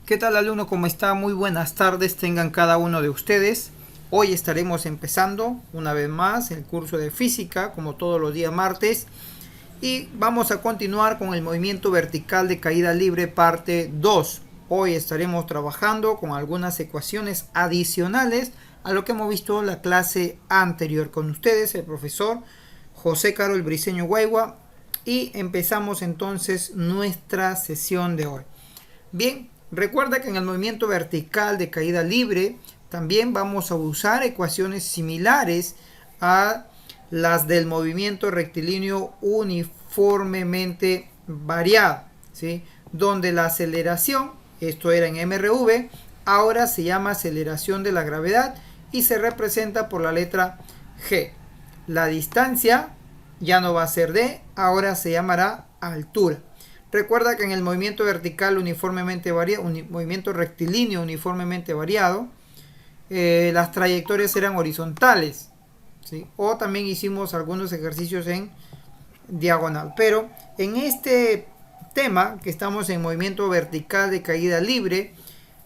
¿Qué tal, alumno? ¿Cómo está? Muy buenas tardes tengan cada uno de ustedes. Hoy estaremos empezando una vez más el curso de física, como todos los días martes. Y vamos a continuar con el movimiento vertical de caída libre parte 2. Hoy estaremos trabajando con algunas ecuaciones adicionales a lo que hemos visto en la clase anterior con ustedes, el profesor José Carol Briceño Guaigua. Y empezamos entonces nuestra sesión de hoy. Bien, recuerda que en el movimiento vertical de caída libre también vamos a usar ecuaciones similares a las del movimiento rectilíneo uniformemente variado, ¿sí? Donde la aceleración, esto era en MRV, ahora se llama aceleración de la gravedad y se representa por la letra G. La distancia ya no va a ser D, ahora se llamará altura. Recuerda que en el movimiento vertical uniformemente variado, movimiento rectilíneo uniformemente variado, las trayectorias eran horizontales, ¿sí? O también hicimos algunos ejercicios en diagonal. Pero en este tema, que estamos en movimiento vertical de caída libre,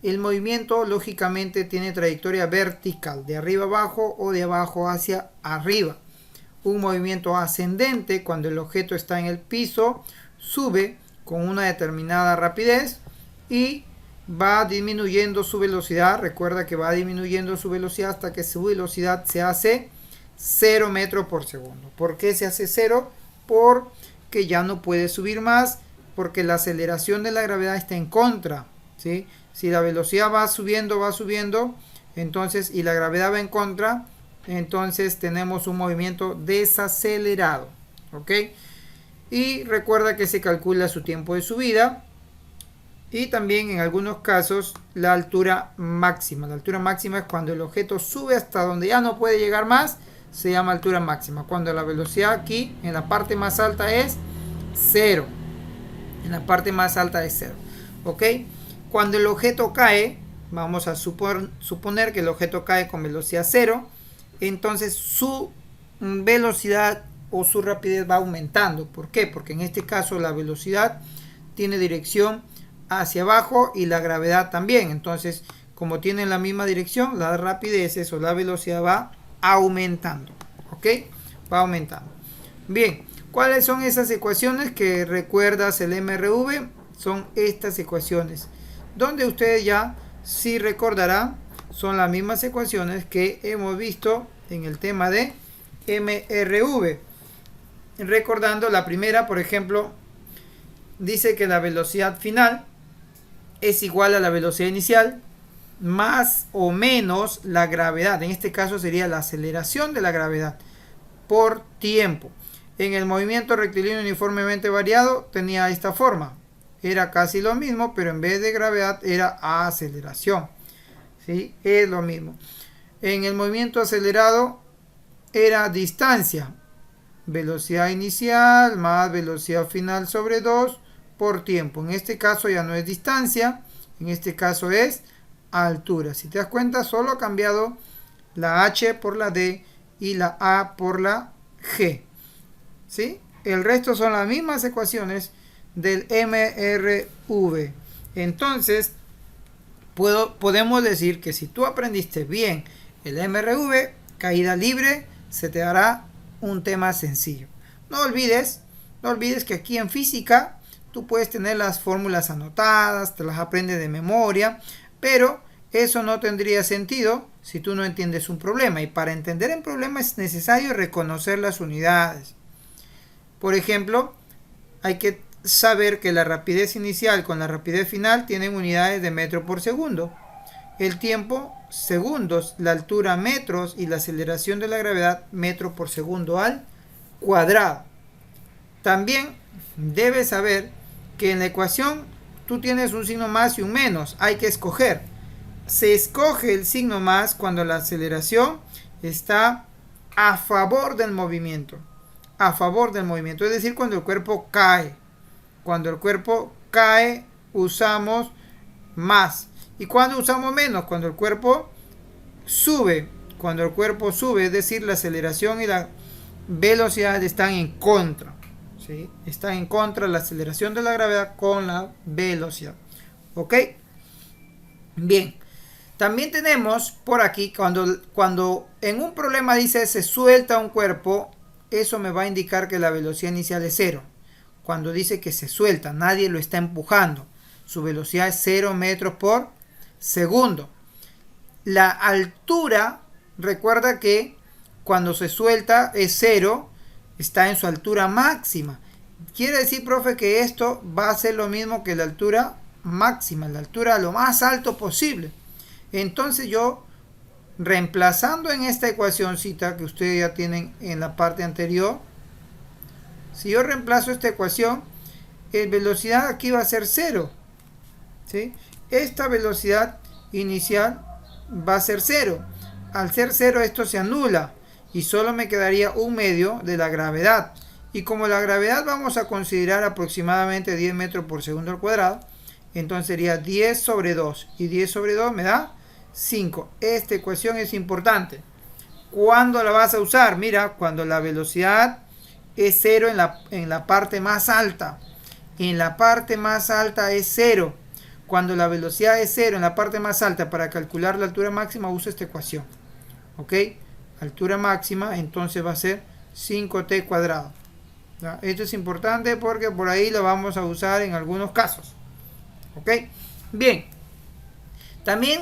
el movimiento lógicamente tiene trayectoria vertical, de arriba abajo o de abajo hacia arriba. Un movimiento ascendente, cuando el objeto está en el piso, sube con una determinada rapidez y va disminuyendo su velocidad. Recuerda que va disminuyendo su velocidad hasta que su velocidad se hace 0 metros por segundo. ¿Por qué se hace 0? Porque ya no puede subir más, porque la aceleración de la gravedad está en contra, ¿sí? Si la velocidad va subiendo, entonces, y la gravedad va en contra, entonces tenemos un movimiento desacelerado, ¿ok? Y recuerda que se calcula su tiempo de subida y también en algunos casos la altura máxima. La altura máxima es cuando el objeto sube hasta donde ya no puede llegar más, se llama altura máxima. Cuando la velocidad aquí en la parte más alta es 0. En la parte más alta es 0. ¿Ok? Cuando el objeto cae, vamos a suponer que el objeto cae con velocidad 0, entonces su velocidad o su rapidez va aumentando. ¿Por qué? Porque en este caso la velocidad tiene dirección hacia abajo y la gravedad también. Entonces, como tienen la misma dirección, la rapidez o la velocidad va aumentando. ¿Ok? Va aumentando. Bien, ¿cuáles son esas ecuaciones que recuerdas el MRV? Son estas ecuaciones, donde ustedes ya sí recordarán, son las mismas ecuaciones que hemos visto en el tema de MRV. Recordando la primera, por ejemplo, dice que la velocidad final es igual a la velocidad inicial más o menos la gravedad. En este caso sería la aceleración de la gravedad por tiempo. En el movimiento rectilíneo uniformemente variado tenía esta forma. Era casi lo mismo, pero en vez de gravedad era aceleración. ¿Sí? Es lo mismo. En el movimiento acelerado era distancia. Velocidad inicial más velocidad final sobre 2 por tiempo. En este caso ya no es distancia, en este caso es altura. Si te das cuenta, solo ha cambiado la H por la D y la A por la G. ¿Sí? El resto son las mismas ecuaciones del MRV. Entonces, podemos decir que si tú aprendiste bien el MRV, caída libre, se te dará un tema sencillo. No olvides que aquí en física tú puedes tener las fórmulas anotadas, te las aprendes de memoria, pero eso no tendría sentido si tú no entiendes un problema. Y para entender un problema es necesario reconocer las unidades. Por ejemplo, hay que saber que la rapidez inicial con la rapidez final tienen unidades de metro por segundo. El tiempo, segundos, la altura, metros, y la aceleración de la gravedad, metro por segundo al cuadrado. También debes saber que en la ecuación tú tienes un signo más y un menos. Hay que escoger. Se escoge el signo más cuando la aceleración está a favor del movimiento. A favor del movimiento. Es decir, cuando el cuerpo cae. Cuando el cuerpo cae, usamos más. ¿Y cuando usamos menos? Cuando el cuerpo sube. Cuando el cuerpo sube, es decir, la aceleración y la velocidad están en contra. ¿Sí? Están en contra la aceleración de la gravedad con la velocidad. ¿Ok? Bien, también tenemos por aquí, cuando en un problema dice se suelta un cuerpo, eso me va a indicar que la velocidad inicial es 0. Cuando dice que se suelta, nadie lo está empujando. Su velocidad es 0 metros por segundo. La altura, recuerda que cuando se suelta es 0, está en su altura máxima. Quiere decir, profe, que esto va a ser lo mismo que la altura máxima, la altura lo más alto posible. Entonces yo, reemplazando en esta ecuacióncita que ustedes ya tienen en la parte anterior, si yo reemplazo esta ecuación, la velocidad aquí va a ser 0. ¿Sí? Esta velocidad inicial va a ser 0. Al ser 0 esto se anula y solo me quedaría un medio de la gravedad. Y como la gravedad vamos a considerar aproximadamente 10 metros por segundo al cuadrado, entonces sería 10 sobre 2. Y 10 sobre 2 me da 5. Esta ecuación es importante. ¿Cuándo la vas a usar? Mira, cuando la velocidad es 0 en la parte más alta. En la parte más alta es 0. Cuando la velocidad es 0 en la parte más alta, para calcular la altura máxima uso esta ecuación. ¿Ok? Altura máxima entonces va a ser 5t cuadrado. ¿Ya? Esto es importante porque por ahí lo vamos a usar en algunos casos. ¿Ok? Bien. También,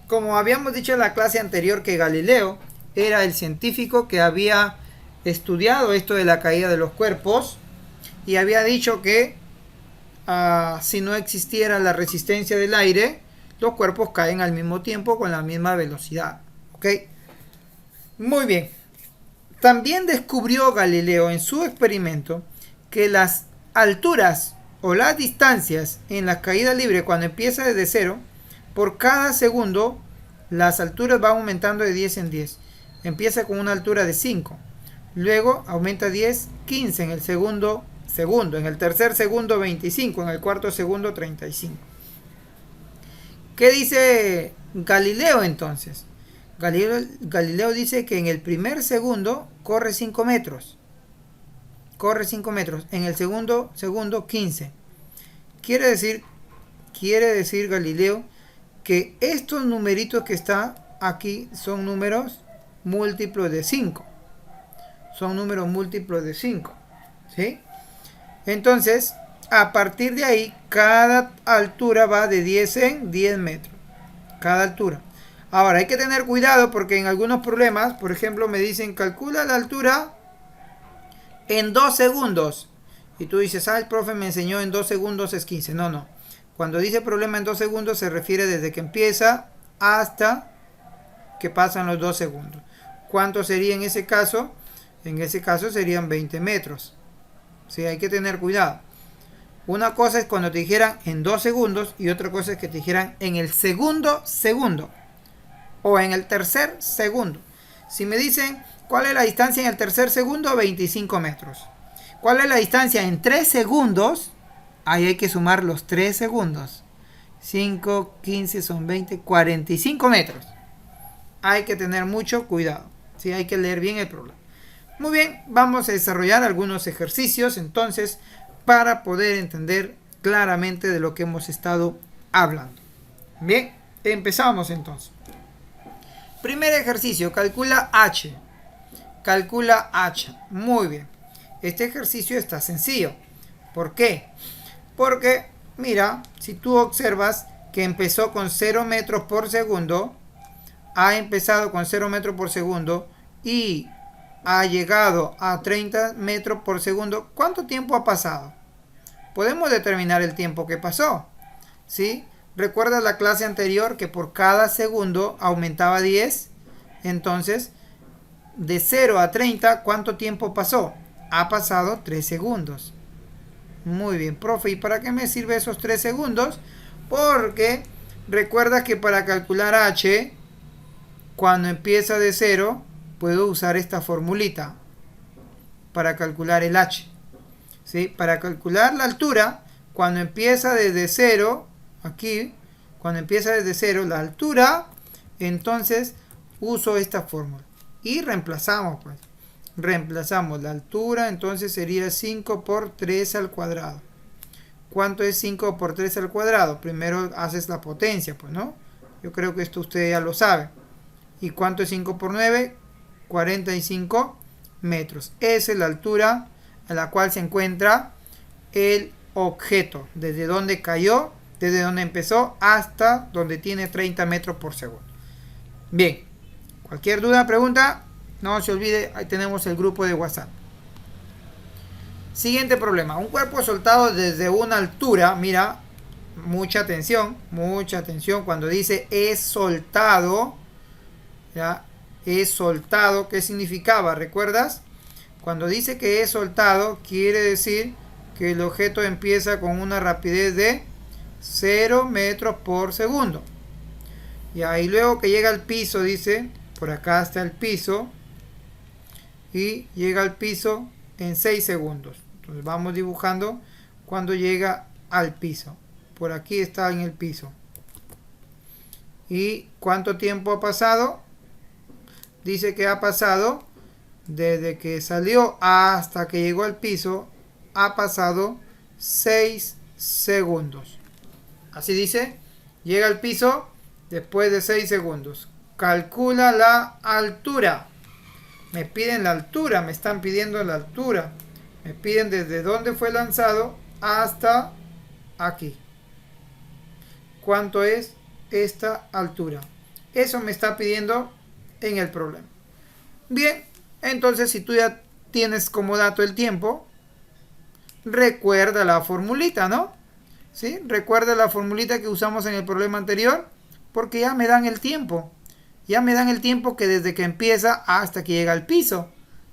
como habíamos dicho en la clase anterior, que Galileo era el científico que había estudiado esto de la caída de los cuerpos y había dicho que si no existiera la resistencia del aire, los cuerpos caen al mismo tiempo con la misma velocidad. ¿Ok? Muy bien. También descubrió Galileo en su experimento que las alturas o las distancias en la caída libre, cuando empieza desde 0, por cada segundo las alturas van aumentando de 10 en 10. Empieza con una altura de 5, luego aumenta 10, 15 en el segundo, en el tercer segundo 25, en el cuarto segundo 35. ¿Qué dice Galileo entonces? Galileo dice que en el primer segundo corre 5 metros. Corre 5 metros. En el segundo 15. Quiere decir Galileo que estos numeritos que están aquí son números múltiplos de 5. Son números múltiplos de 5. ¿Sí? Entonces, a partir de ahí, cada altura va de 10 en 10 metros. Cada altura. Ahora, hay que tener cuidado porque en algunos problemas, por ejemplo, me dicen, calcula la altura en 2 segundos. Y tú dices, el profe me enseñó en 2 segundos es 15. No. Cuando dice problema en 2 segundos se refiere desde que empieza hasta que pasan los 2 segundos. ¿Cuánto sería en ese caso? En ese caso serían 20 metros. Sí, hay que tener cuidado. Una cosa es cuando te dijeran en 2 segundos y otra cosa es que te dijeran en el segundo o en el tercer segundo. Si me dicen cuál es la distancia en el tercer segundo, 25 metros. ¿Cuál es la distancia en 3 segundos? Ahí hay que sumar los 3 segundos. 5, 15 son 20, 45 metros. Hay que tener mucho cuidado. ¿Sí? Hay que leer bien el problema. Muy bien, vamos a desarrollar algunos ejercicios entonces para poder entender claramente de lo que hemos estado hablando. Bien, empezamos entonces. Primer ejercicio, calcula H. Calcula H. Muy bien. Este ejercicio está sencillo. ¿Por qué? Porque, mira, si tú observas que empezó con 0 metros por segundo, ha empezado con 0 metros por segundo y ha llegado a 30 metros por segundo, ¿cuánto tiempo ha pasado? Podemos determinar el tiempo que pasó. ¿Sí? ¿Recuerda la clase anterior que por cada segundo aumentaba 10? Entonces, de 0 a 30, ¿cuánto tiempo pasó? Ha pasado 3 segundos. Muy bien, profe. ¿Y para qué me sirve esos 3 segundos? Porque recuerda que para calcular H, cuando empieza de 0, puedo usar esta formulita para calcular el H. ¿Sí? Para calcular la altura, cuando empieza desde 0, aquí, cuando empieza desde 0 la altura, entonces uso esta fórmula. Y reemplazamos, pues. Reemplazamos la altura, entonces sería 5 por 3 al cuadrado. ¿Cuánto es 5 por 3 al cuadrado? Primero haces la potencia, pues, ¿no? Yo creo que esto usted ya lo sabe. ¿Y cuánto es 5 por 9? 45 metros. Esa es la altura a la cual se encuentra el objeto. Desde donde cayó, desde donde empezó, hasta donde tiene 30 metros por segundo. Bien. Cualquier duda, pregunta, no se olvide, ahí tenemos el grupo de WhatsApp. Siguiente problema. Un cuerpo soltado desde una altura, mira, mucha atención cuando dice es soltado, ¿ya? Es soltado, ¿qué significaba? ¿Recuerdas? Cuando dice que es soltado, quiere decir que el objeto empieza con una rapidez de 0 metros por segundo. Y ahí luego que llega al piso, dice, por acá está el piso, y llega al piso en 6 segundos. Entonces vamos dibujando cuando llega al piso. Por aquí está en el piso. ¿Y cuánto tiempo ha pasado? Dice que ha pasado desde que salió hasta que llegó al piso, ha pasado 6 segundos. Así dice, llega al piso después de 6 segundos. Calcula la altura. Me piden la altura, me están pidiendo la altura. Me piden desde dónde fue lanzado hasta aquí. ¿Cuánto es esta altura? Eso me está pidiendo en el problema. Bien, entonces si tú ya tienes como dato el tiempo, recuerda la formulita, ¿no? ¿Sí? Recuerda la formulita que usamos en el problema anterior, porque ya me dan el tiempo. Ya me dan el tiempo que desde que empieza hasta que llega al piso.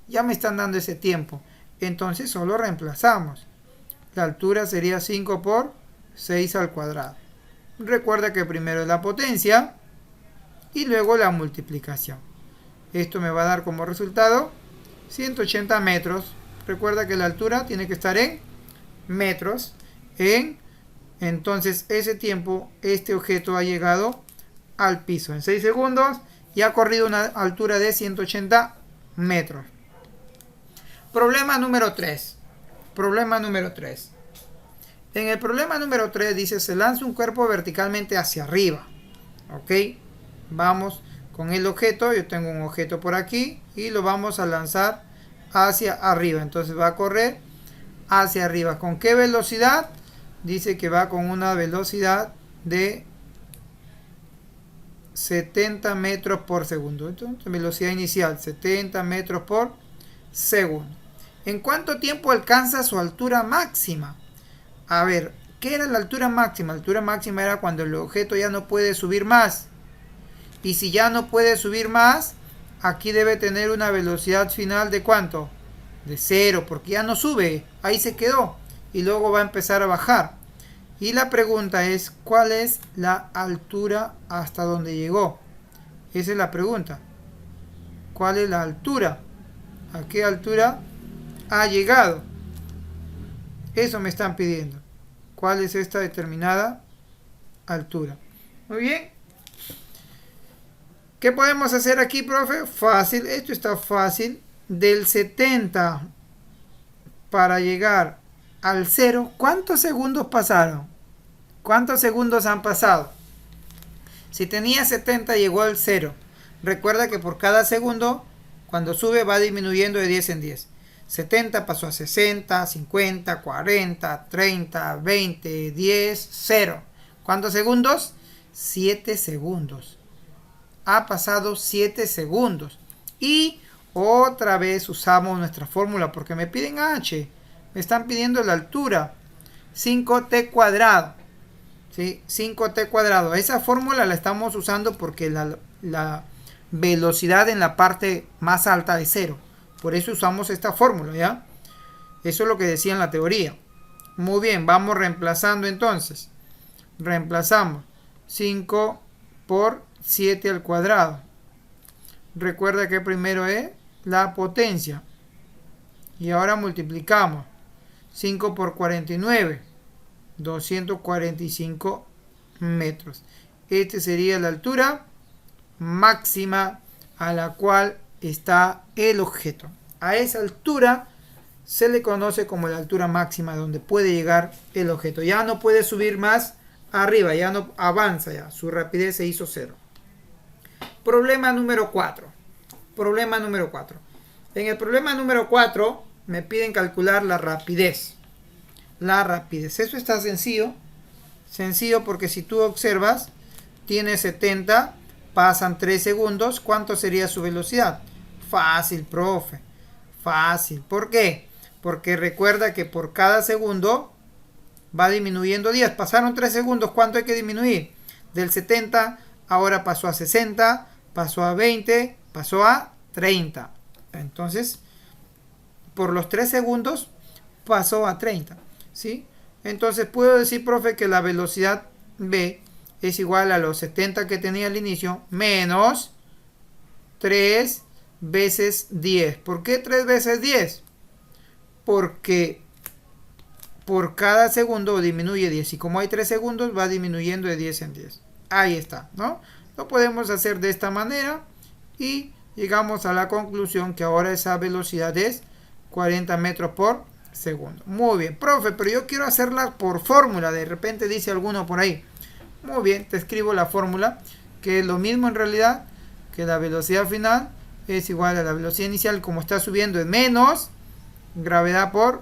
Ya me están dando ese tiempo. Entonces solo reemplazamos. La altura sería 5 por 6 al cuadrado. Recuerda que primero es la potencia y luego la multiplicación. Esto me va a dar como resultado 180 metros. Recuerda que la altura tiene que estar en metros. Entonces ese tiempo, este objeto ha llegado al piso en 6 segundos y ha corrido una altura de 180 metros. Problema número 3. Problema número 3. En el problema número 3 dice, se lanza un cuerpo verticalmente hacia arriba. Ok, vamos con el objeto. Yo tengo un objeto por aquí y lo vamos a lanzar hacia arriba. Entonces va a correr hacia arriba. ¿Con qué velocidad? Dice que va con una velocidad de 70 metros por segundo. Entonces, velocidad inicial, 70 metros por segundo. ¿En cuánto tiempo alcanza su altura máxima? A ver, ¿qué era la altura máxima? La altura máxima era cuando el objeto ya no puede subir más. Y si ya no puede subir más, aquí debe tener una velocidad final de ¿cuánto? De 0, porque ya no sube. Ahí se quedó. Y luego va a empezar a bajar. Y la pregunta es, ¿cuál es la altura hasta donde llegó? Esa es la pregunta. ¿Cuál es la altura? ¿A qué altura ha llegado? Eso me están pidiendo. ¿Cuál es esta determinada altura? Muy bien. ¿Qué podemos hacer aquí, profe? Fácil. Esto está fácil. Del 70 para llegar al 0, ¿cuántos segundos pasaron? ¿Cuántos segundos han pasado? Si tenía 70 llegó al 0. Recuerda que por cada segundo, cuando sube va disminuyendo de 10 en 10. 70 pasó a 60, 50, 40, 30, 20, 10, 0. ¿Cuántos segundos? 7 segundos. Ha pasado 7 segundos. Y otra vez usamos nuestra fórmula porque me piden h. Me están pidiendo la altura. 5t cuadrado. ¿Sí? 5t cuadrado. Esa fórmula la estamos usando porque la velocidad en la parte más alta es 0. Por eso usamos esta fórmula, ¿ya? Eso es lo que decía en la teoría. Muy bien, vamos reemplazando entonces. Reemplazamos 5 por 7 al cuadrado. Recuerda que primero es la potencia. Y ahora multiplicamos. 5 por 49. 245 metros. Esta sería la altura máxima a la cual está el objeto. A esa altura se le conoce como la altura máxima donde puede llegar el objeto. Ya no puede subir más arriba, ya no avanza, ya su rapidez se hizo 0. Problema número 4. Problema número 4. En el problema número 4 me piden calcular la rapidez. La rapidez. Eso está sencillo. Sencillo porque si tú observas, tiene 70, pasan 3 segundos. ¿Cuánto sería su velocidad? Fácil, profe. Fácil. ¿Por qué? Porque recuerda que por cada segundo va disminuyendo 10. Pasaron 3 segundos. ¿Cuánto hay que disminuir? Del 70, ahora pasó a 60, pasó a 20, pasó a 30. Entonces, por los 3 segundos pasó a 30. ¿Sí? Entonces puedo decir, profe, que la velocidad B es igual a los 70 que tenía al inicio menos 3 veces 10. ¿Por qué 3 veces 10? Porque por cada segundo disminuye 10. Y como hay 3 segundos, va disminuyendo de 10 en 10. Ahí está, ¿no? Lo podemos hacer de esta manera y llegamos a la conclusión que ahora esa velocidad es 40 metros por segundo. Muy bien, profe, pero yo quiero hacerla por fórmula. De repente dice alguno por ahí. Muy bien, te escribo la fórmula, que es lo mismo en realidad, que la velocidad final es igual a la velocidad inicial, como está subiendo, es menos gravedad por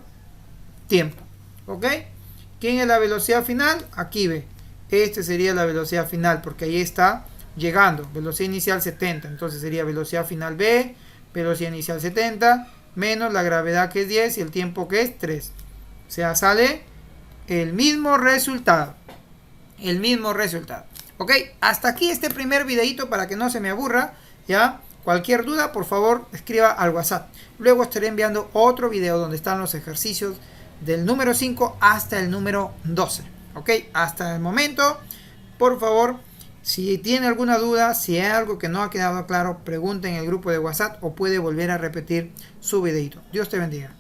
tiempo. ¿Ok? ¿Quién es la velocidad final? Aquí ve. Este sería la velocidad final, porque ahí está llegando. Velocidad inicial 70. Entonces sería velocidad final B, velocidad inicial 70, menos la gravedad que es 10 y el tiempo que es 3. O sea, sale el mismo resultado. El mismo resultado. Ok, hasta aquí este primer videito para que no se me aburra. Ya, cualquier duda, por favor, escriba al WhatsApp. Luego estaré enviando otro video donde están los ejercicios del número 5 hasta el número 12. Ok, hasta el momento, por favor, si tiene alguna duda, si hay algo que no ha quedado claro, pregunte en el grupo de WhatsApp o puede volver a repetir su videito. Dios te bendiga.